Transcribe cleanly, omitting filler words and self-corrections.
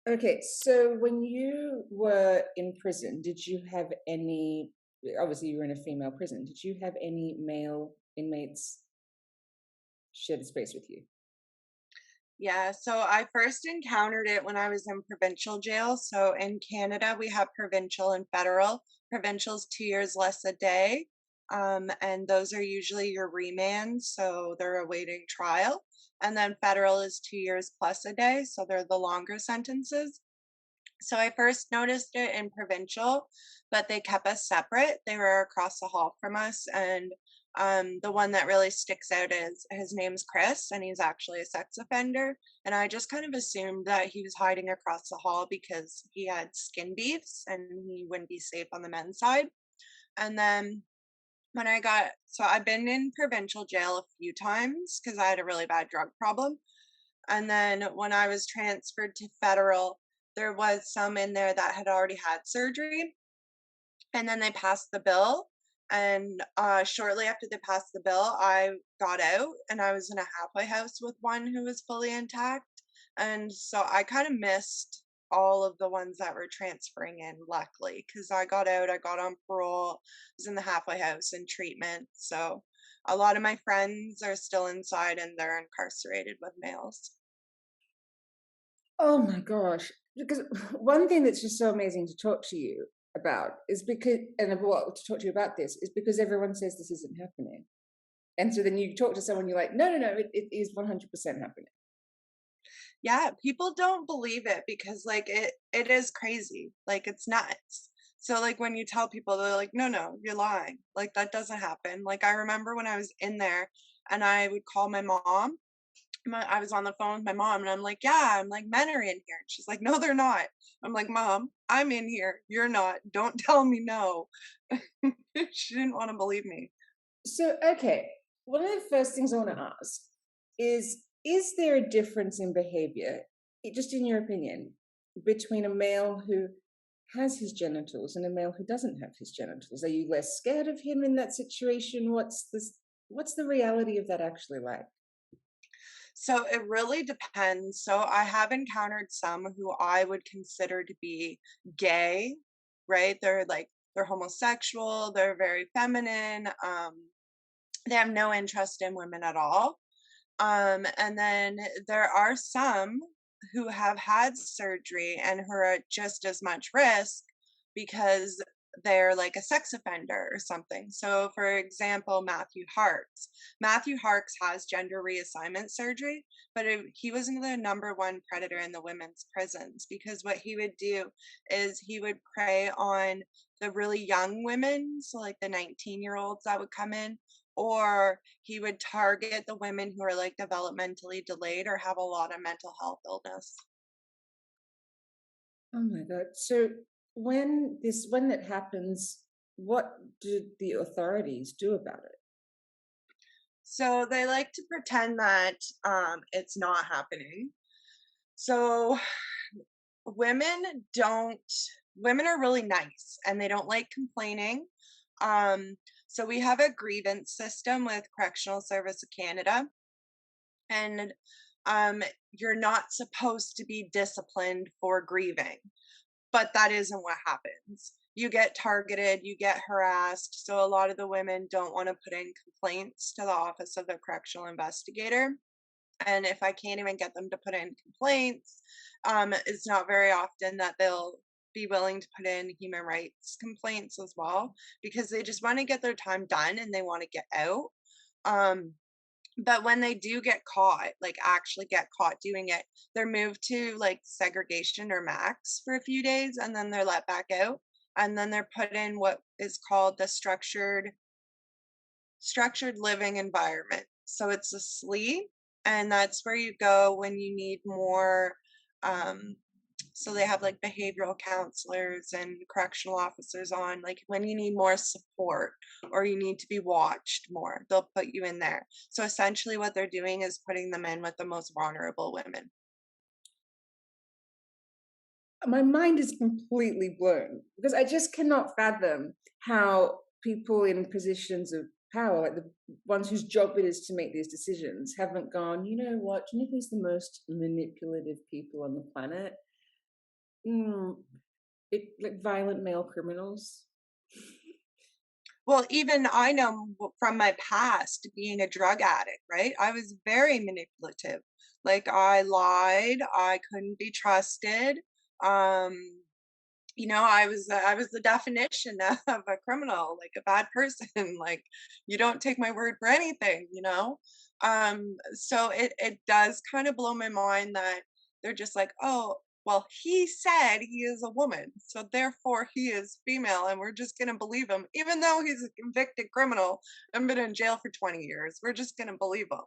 Okay, so when you were in prison, did you have any, obviously you were in a female prison, did you have any male inmates share the space with you? Yeah, so I first encountered it when I was in provincial jail. So in Canada, we have provincial and federal. Provincial's 2 years less a day, and those are usually your remands, so they're awaiting trial. And then federal is 2 years plus a day, so they're the longer sentences. So I first noticed it in provincial, but they kept us separate. They were across the hall from us, and the one that really sticks out is his name's Chris, and he's actually a sex offender. And I just kind of assumed that he was hiding across the hall because he had skin beefs and he wouldn't be safe on the men's side. And then so I've been in provincial jail a few times because I had a really bad drug problem. And then when I was transferred to federal, there was some in there that had already had surgery, and then they passed the bill. And shortly after they passed the bill, I got out and I was in a halfway house with one who was fully intact. And so I kind of missed all of the ones that were transferring in, luckily, because I got out, I got on parole, was in the halfway house in treatment. So a lot of my friends are still inside and they're incarcerated with males. Oh my gosh. Because one thing that's just so amazing to talk to you about is because, and what to talk to you about this is because everyone says this isn't happening. And so then you talk to someone, you're like, no, no, no, it is 100% happening. Yeah, people don't believe it because like it is crazy. Like it's nuts. So like when you tell people they're like, "No, no, you're lying. Like that doesn't happen." Like I remember when I was in there and I would call my mom. I was on the phone with my mom and I'm like, "Yeah, I'm like men are in here." And she's like, "No, they're not." I'm like, "Mom, I'm in here. You're not. Don't tell me no." She didn't want to believe me. So, okay, one of the first things I want to ask is there a difference in behavior, just in your opinion, between a male who has his genitals and a male who doesn't have his genitals? Are you less scared of him in that situation? What's the reality of that actually like? So it really depends. So I have encountered some who I would consider to be gay, right? They're homosexual, they're very feminine, they have no interest in women at all. And then there are some who have had surgery and who are at just as much risk because they're like a sex offender or something. So, for example, Matthew Harks. Matthew Harks has gender reassignment surgery, but he was the number one predator in the women's prisons because what he would do is he would prey on the really young women, so like the 19-year-olds that would come in, or he would target the women who are like developmentally delayed or have a lot of mental health illness. Oh my God. So when that happens, what do the authorities do about it? So they like to pretend that it's not happening. So women don't, women are really nice and they don't like complaining. Um, so we have a grievance system with Correctional Service of Canada, and you're not supposed to be disciplined for grieving. But that isn't what happens. You get targeted, you get harassed. So a lot of the women don't want to put in complaints to the Office of the Correctional Investigator. And if I can't even get them to put in complaints, it's not very often that they'll be willing to put in human rights complaints as well because they just want to get their time done and they want to get out. Um, but when they do get caught, like actually get caught doing it, they're moved to like segregation or max for a few days and then they're let back out. And then they're put in what is called the structured living environment. So it's a SLE, and that's where you go when you need more. Um, so they have like behavioral counselors and correctional officers on, like when you need more support or you need to be watched more, they'll put you in there. So essentially, what they're doing is putting them in with the most vulnerable women. My mind is completely blown because I just cannot fathom how people in positions of power, like the ones whose job it is to make these decisions, haven't gone, you know what, do you know who's the most manipulative people on the planet? Mm, like violent male criminals. Well, even I know from my past being a drug addict, right? I was very manipulative. Like I lied, I couldn't be trusted. Um, I was the definition of a criminal, like a bad person. Like you don't take my word for anything. So it does kind of blow my mind that they're just like, oh, well, he said he is a woman, so therefore he is female, and we're just gonna believe him, even though he's a convicted criminal and been in jail for 20 years. We're just gonna believe him.